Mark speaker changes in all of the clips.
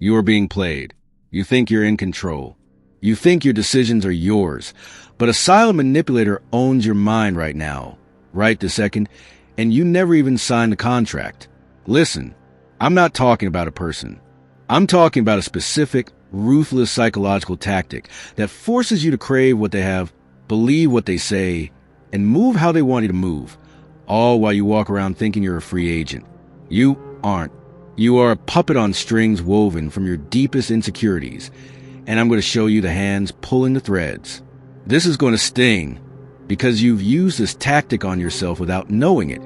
Speaker 1: You are being played. You think you're in control. You think your decisions are yours. But a silent manipulator owns your mind right now, right this second, and you never even signed the contract. Listen, I'm not talking about a person. I'm talking about a specific, ruthless psychological tactic that forces you to crave what they have, believe what they say, and move how they want you to move, all while you walk around thinking you're a free agent. You aren't. You are a puppet on strings woven from your deepest insecurities, and I'm going to show you the hands pulling the threads. This is going to sting, because you've used this tactic on yourself without knowing it,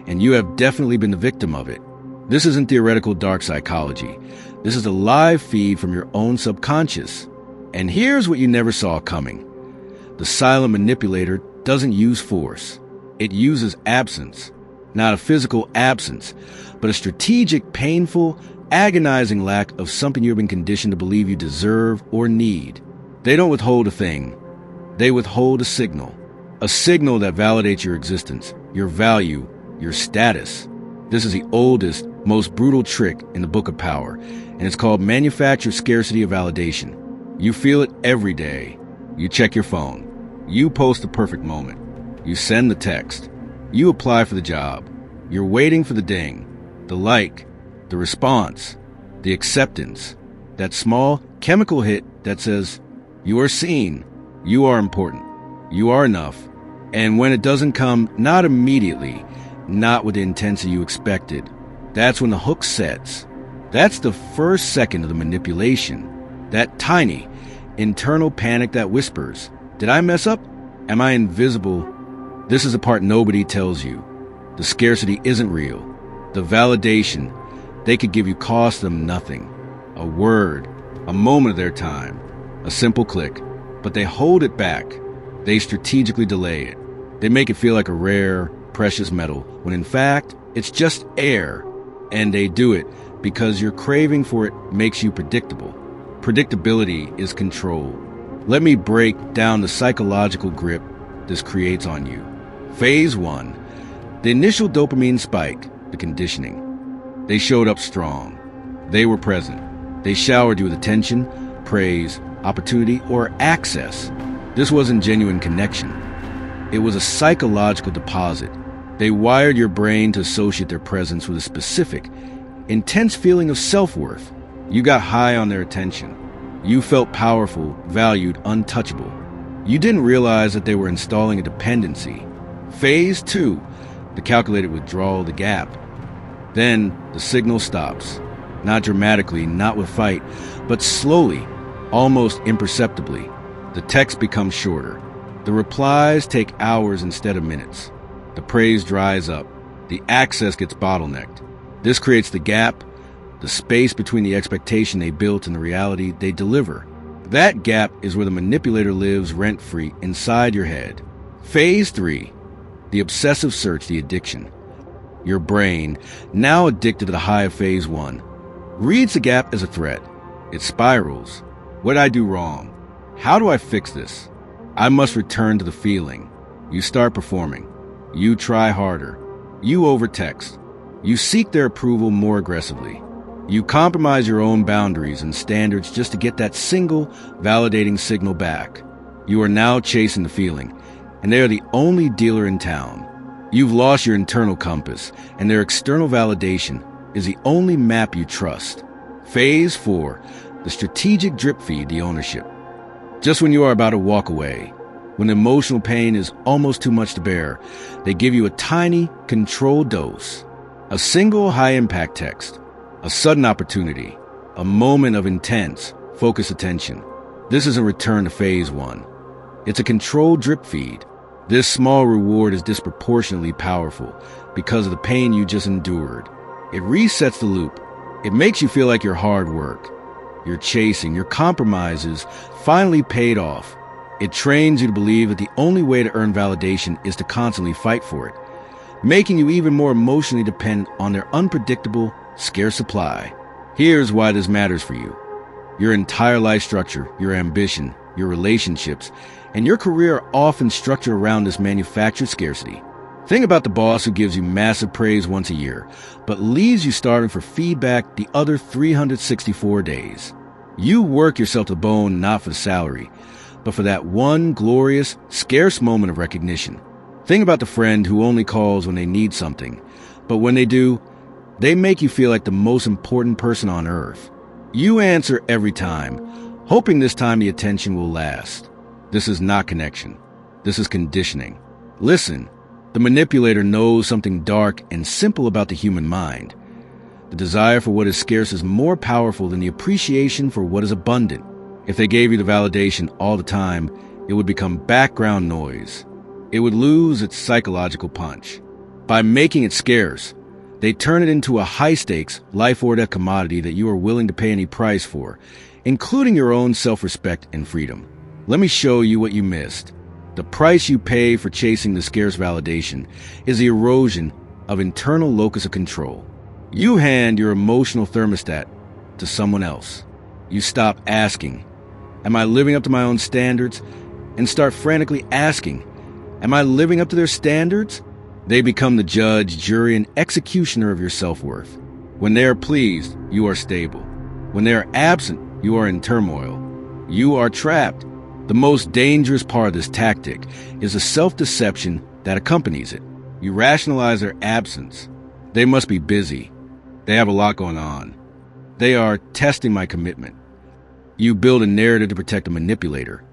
Speaker 1: and you have definitely been the victim of it. This isn't theoretical dark psychology. This is a live feed from your own subconscious. And here's what you never saw coming. The silent manipulator doesn't use force. It uses absence. Not a physical absence, but a strategic, painful, agonizing lack of something you've been conditioned to believe you deserve or need. They don't withhold a thing. They withhold a signal that validates your existence, your value, your status. This is the oldest, most brutal trick in the Book of Power, and it's called Manufactured Scarcity of Validation. You feel it every day. You check your phone. You post the perfect moment. You send the text. You apply for the job. You're waiting for the ding, the like, the response, the acceptance, that small chemical hit that says, you are seen, you are important, you are enough. And when it doesn't come, not immediately, not with the intensity you expected, that's when the hook sets. That's the first second of the manipulation. That tiny, internal panic that whispers, did I mess up? Am I invisible? This is the part nobody tells you. The scarcity isn't real. The validation, they could give you cost them nothing. A word, a moment of their time, a simple click. But they hold it back. They strategically delay it. They make it feel like a rare, precious metal, when in fact, it's just air. And they do it because your craving for it makes you predictable. Predictability is control. Let me break down the psychological grip this creates on you. Phase 1. The initial dopamine spike, the conditioning. They showed up strong. They were present. They showered you with attention, praise, opportunity, or access. This wasn't genuine connection. It was a psychological deposit. They wired your brain to associate their presence with a specific, intense feeling of self-worth. You got high on their attention. You felt powerful, valued, untouchable. You didn't realize that they were installing a dependency. Phase 2, the calculated withdrawal, the gap. Then the signal stops. Not dramatically, not with fight, but slowly, almost imperceptibly. The text becomes shorter. The replies take hours instead of minutes. The praise dries up. The access gets bottlenecked. This creates the gap, the space between the expectation they built and the reality they deliver. That gap is where the manipulator lives rent-free inside your head. Phase 3, the obsessive search, the addiction. Your brain, now addicted to the high of phase 1, reads the gap as a threat. It spirals. What did I do wrong? How do I fix this? I must return to the feeling. You start performing. You try harder. You overtext. You seek their approval more aggressively. You compromise your own boundaries and standards just to get that single validating signal back. You are now chasing the feeling, and they are the only dealer in town. You've lost your internal compass, and their external validation is the only map you trust. Phase 4, the strategic drip feed, the ownership. Just when you are about to walk away, when emotional pain is almost too much to bear, they give you a tiny, controlled dose. A single high-impact text. A sudden opportunity. A moment of intense, focused attention. This is a return to phase 1. It's a controlled drip feed. This small reward is disproportionately powerful because of the pain you just endured. It resets the loop. It makes you feel like your hard work, your chasing, your compromises finally paid off. It trains you to believe that the only way to earn validation is to constantly fight for it, making you even more emotionally dependent on their unpredictable, scarce supply. Here's why this matters for you. Your entire life structure, your ambition, your relationships, and your career are often structured around this manufactured scarcity. Think about the boss who gives you massive praise once a year, but leaves you starving for feedback the other 364 days. You work yourself to the bone not for the salary, but for that one glorious, scarce moment of recognition. Think about the friend who only calls when they need something, but when they do, they make you feel like the most important person on earth. You answer every time, hoping this time the attention will last. This is not connection. This is conditioning. Listen, the manipulator knows something dark and simple about the human mind. The desire for what is scarce is more powerful than the appreciation for what is abundant. If they gave you the validation all the time, it would become background noise. It would lose its psychological punch. By making it scarce, they turn it into a high-stakes, life-or-death commodity that you are willing to pay any price for, including your own self-respect and freedom. Let me show you what you missed. The price you pay for chasing the scarce validation is the erosion of internal locus of control. You hand your emotional thermostat to someone else. You stop asking, "Am I living up to my own standards?" and start frantically asking, "Am I living up to their standards?" They become the judge, jury, and executioner of your self-worth. When they are pleased, you are stable. When they are absent, you are in turmoil. You are trapped. The most dangerous part of this tactic is the self-deception that accompanies it. You rationalize their absence. They must be busy. They have a lot going on. They are testing my commitment. You build a narrative to protect the manipulator,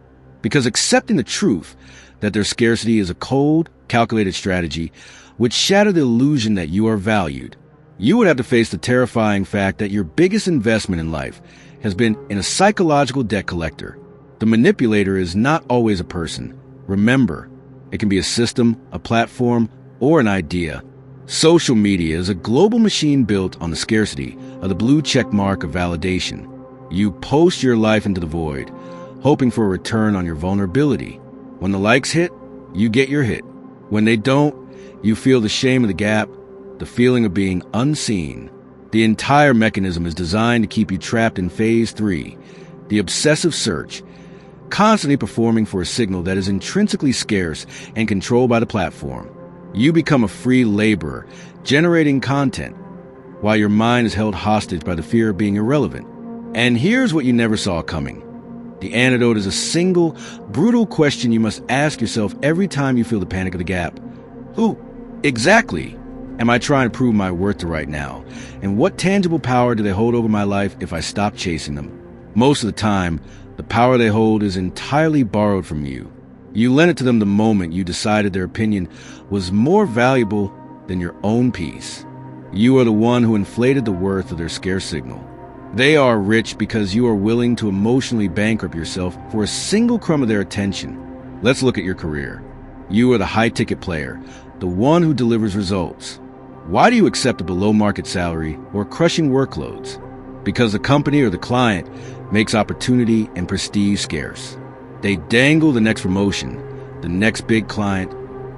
Speaker 1: because accepting the truth that their scarcity is a cold, calculated strategy would shatter the illusion that you are valued. You would have to face the terrifying fact that your biggest investment in life has been in a psychological debt collector. The manipulator is not always a person. Remember, it can be a system, a platform, or an idea. Social media is a global machine built on the scarcity of the blue check mark of validation. You post your life into the void, hoping for a return on your vulnerability. When the likes hit, you get your hit. When they don't, you feel the shame of the gap, the feeling of being unseen. The entire mechanism is designed to keep you trapped in phase 3, the obsessive search, constantly performing for a signal that is intrinsically scarce and controlled by the platform. You become a free laborer, generating content, while your mind is held hostage by the fear of being irrelevant. And here's what you never saw coming. The antidote is a single, brutal question you must ask yourself every time you feel the panic of the gap. Who exactly am I trying to prove my worth to right now? And what tangible power do they hold over my life if I stop chasing them? Most of the time, the power they hold is entirely borrowed from you. You lent it to them the moment you decided their opinion was more valuable than your own peace. You are the one who inflated the worth of their scarce signal. They are rich because you are willing to emotionally bankrupt yourself for a single crumb of their attention. Let's look at your career. You are the high-ticket player, the one who delivers results. Why do you accept a below-market salary or crushing workloads? Because the company or the client makes opportunity and prestige scarce. They dangle the next promotion, the next big client,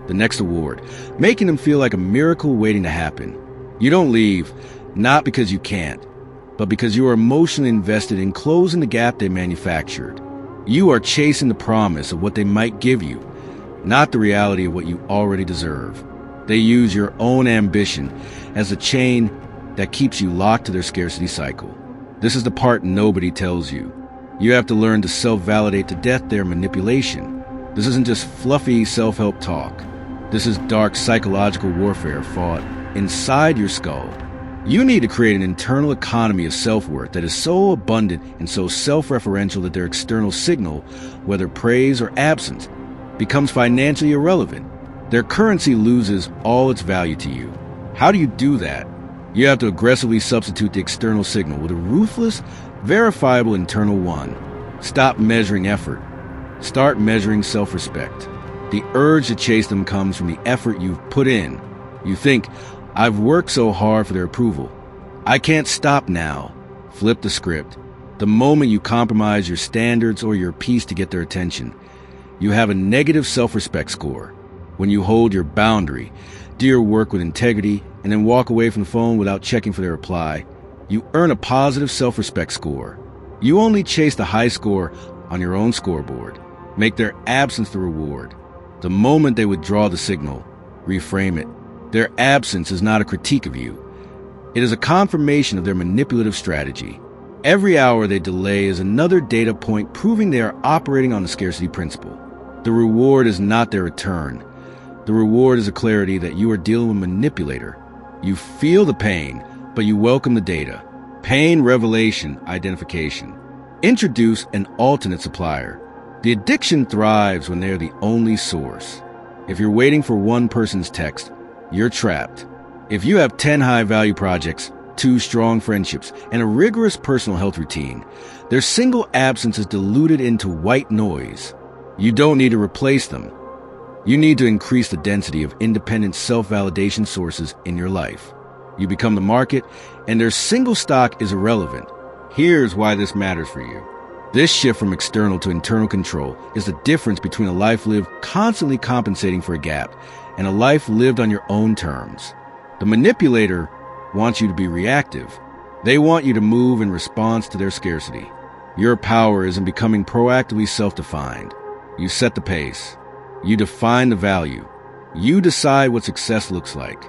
Speaker 1: the next award, making them feel like a miracle waiting to happen. You don't leave, not because you can't, but because you are emotionally invested in closing the gap they manufactured. You are chasing the promise of what they might give you, not the reality of what you already deserve. They use your own ambition as a chain that keeps you locked to their scarcity cycle. This is the part nobody tells you. You have to learn to self-validate to death their manipulation. This isn't just fluffy self-help talk. This is dark psychological warfare fought inside your skull. You need to create an internal economy of self-worth that is so abundant and so self-referential that their external signal, whether praise or absence, becomes financially irrelevant. Their currency loses all its value to you. How do you do that? You have to aggressively substitute the external signal with a ruthless, verifiable internal one. Stop measuring effort. Start measuring self-respect. The urge to chase them comes from the effort you've put in. You think, I've worked so hard for their approval. I can't stop now. Flip the script. The moment you compromise your standards or your peace to get their attention, you have a negative self-respect score. When you hold your boundary, do your work with integrity, and then walk away from the phone without checking for their reply, you earn a positive self-respect score. You only chase the high score on your own scoreboard. Make their absence the reward. The moment they withdraw the signal, Reframe it. Their absence is not a critique of you. It is a confirmation of their manipulative strategy. Every hour they delay is another data point proving they are operating on the scarcity principle. The reward is not their return. The reward is a clarity that you are dealing with a manipulator. You feel the pain, but you welcome the data. Pain, revelation, identification. Introduce an alternate supplier. The addiction thrives when they are the only source. If you're waiting for one person's text, you're trapped. If you have 10 high-value projects, 2 strong friendships, and a rigorous personal health routine, their single absence is diluted into white noise. You don't need to replace them. You need to increase the density of independent self-validation sources in your life. You become the market, and their single stock is irrelevant. Here's why this matters for you. This shift from external to internal control is the difference between a life lived constantly compensating for a gap and a life lived on your own terms. The manipulator wants you to be reactive. They want you to move in response to their scarcity. Your power is in becoming proactively self-defined. You set the pace. You define the value. You decide what success looks like.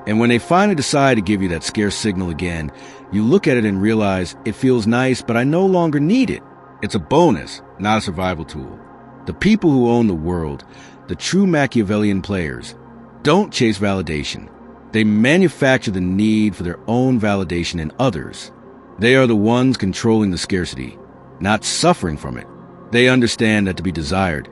Speaker 1: And when they finally decide to give you that scarce signal again, you look at it and realize it feels nice, but I no longer need it. It's a bonus, not a survival tool. The people who own the world, the true Machiavellian players, don't chase validation. They manufacture the need for their own validation in others. They are the ones controlling the scarcity, not suffering from it. They understand that to be desired,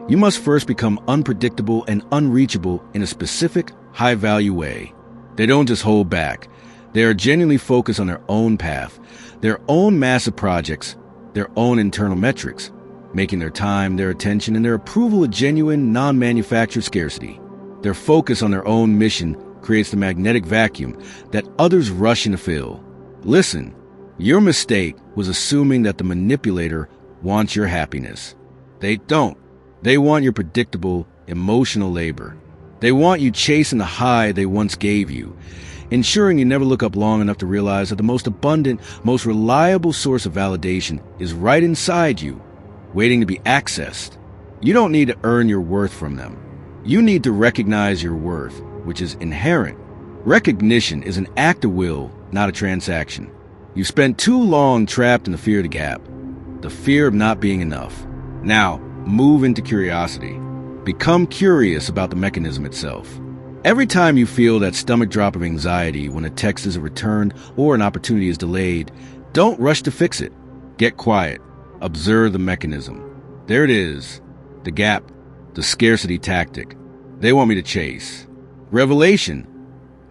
Speaker 1: you must first become unpredictable and unreachable in a specific, high-value way. They don't just hold back. They are genuinely focused on their own path, their own massive projects, their own internal metrics, making their time, their attention, and their approval a genuine, non-manufactured scarcity. Their focus on their own mission creates the magnetic vacuum that others rush in to fill. Listen, your mistake was assuming that the manipulator wants your happiness. They don't. They want your predictable, emotional labor. They want you chasing the high they once gave you, ensuring you never look up long enough to realize that the most abundant, most reliable source of validation is right inside you, waiting to be accessed. You don't need to earn your worth from them. You need to recognize your worth, which is inherent. Recognition is an act of will, not a transaction. You've spent too long trapped in the fear of the gap, the fear of not being enough. Now, move into curiosity. Become curious about the mechanism itself. Every time you feel that stomach drop of anxiety when a text isn't returned or an opportunity is delayed, don't rush to fix it. Get quiet. Observe the mechanism. There it is. The gap. The scarcity tactic. They want me to chase. Revelation.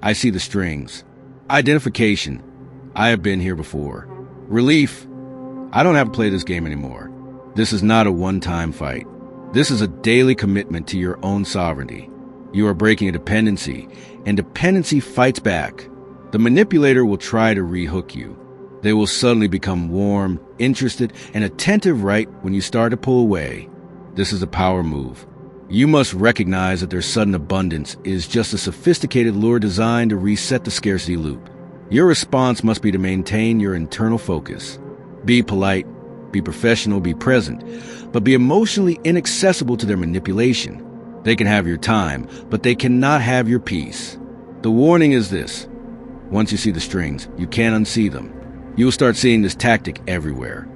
Speaker 1: I see the strings. Identification. I have been here before. Relief. I don't have to play this game anymore. This is not a one-time fight. This is a daily commitment to your own sovereignty. You are breaking a dependency, and dependency fights back. The manipulator will try to rehook you. They will suddenly become warm, interested, and attentive right when you start to pull away. This is a power move. You must recognize that their sudden abundance is just a sophisticated lure designed to reset the scarcity loop. Your response must be to maintain your internal focus. Be polite, be professional, be present, but be emotionally inaccessible to their manipulation. They can have your time, but they cannot have your peace. The warning is this. Once you see the strings, you can't unsee them. You will start seeing this tactic everywhere.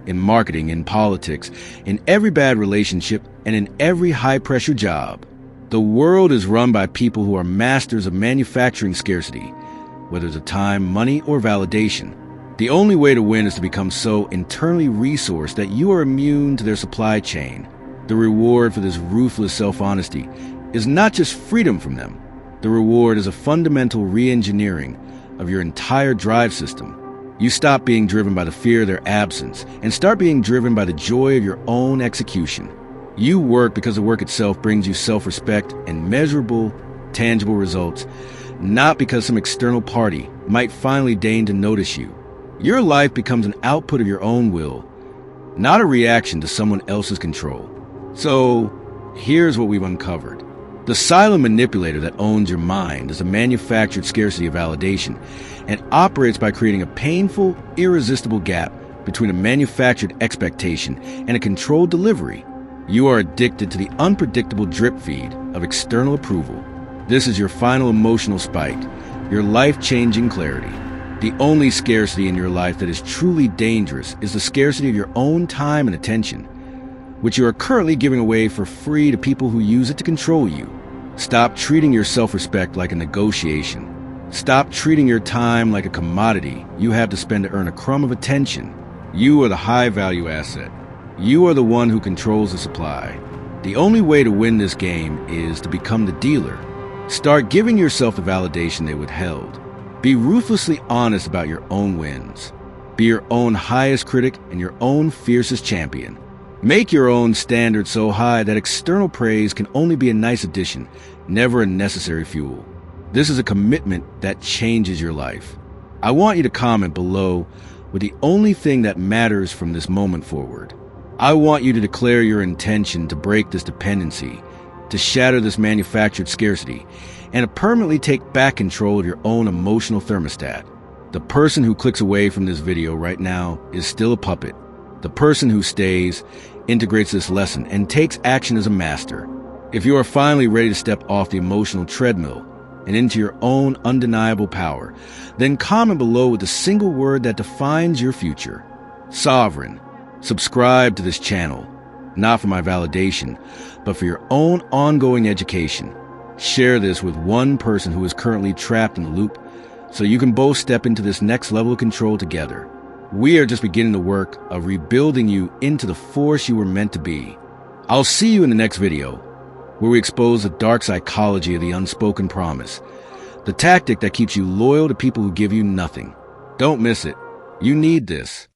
Speaker 1: In marketing, in politics, in every bad relationship, and in every high-pressure job. The world is run by people who are masters of manufacturing scarcity, whether it's time, money, or validation. The only way to win is to become so internally resourced that you are immune to their supply chain. The reward for this ruthless self-honesty is not just freedom from them. The reward is a fundamental re-engineering of your entire drive system. You stop being driven by the fear of their absence and start being driven by the joy of your own execution. You work because the work itself brings you self-respect and measurable, tangible results, not because some external party might finally deign to notice you. Your life becomes an output of your own will, not a reaction to someone else's control. So, here's what we've uncovered. The silent manipulator that owns your mind is a manufactured scarcity of validation and operates by creating a painful, irresistible gap between a manufactured expectation and a controlled delivery. You are addicted to the unpredictable drip feed of external approval. This is your final emotional spike, your life-changing clarity. The only scarcity in your life that is truly dangerous is the scarcity of your own time and attention, which you are currently giving away for free to people who use it to control you. Stop treating your self-respect like a negotiation. Stop treating your time like a commodity you have to spend to earn a crumb of attention. You are the high-value asset. You are the one who controls the supply. The only way to win this game is to become the dealer. Start giving yourself the validation they withheld. Be ruthlessly honest about your own wins. Be your own highest critic and your own fiercest champion. Make your own standard so high that external praise can only be a nice addition, never a necessary fuel. This is a commitment that changes your life. I want you to comment below with the only thing that matters from this moment forward. I want you to declare your intention to break this dependency, to shatter this manufactured scarcity, and to permanently take back control of your own emotional thermostat. The person who clicks away from this video right now is still a puppet. The person who stays integrates this lesson and takes action as a master. If you are finally ready to step off the emotional treadmill and into your own undeniable power, then comment below with the single word that defines your future. Sovereign. Subscribe to this channel, not for my validation, but for your own ongoing education. Share this with one person who is currently trapped in the loop so you can both step into this next level of control together. We are just beginning the work of rebuilding you into the force you were meant to be. I'll see you in the next video, where we expose the dark psychology of the unspoken promise, the tactic that keeps you loyal to people who give you nothing. Don't miss it. You need this.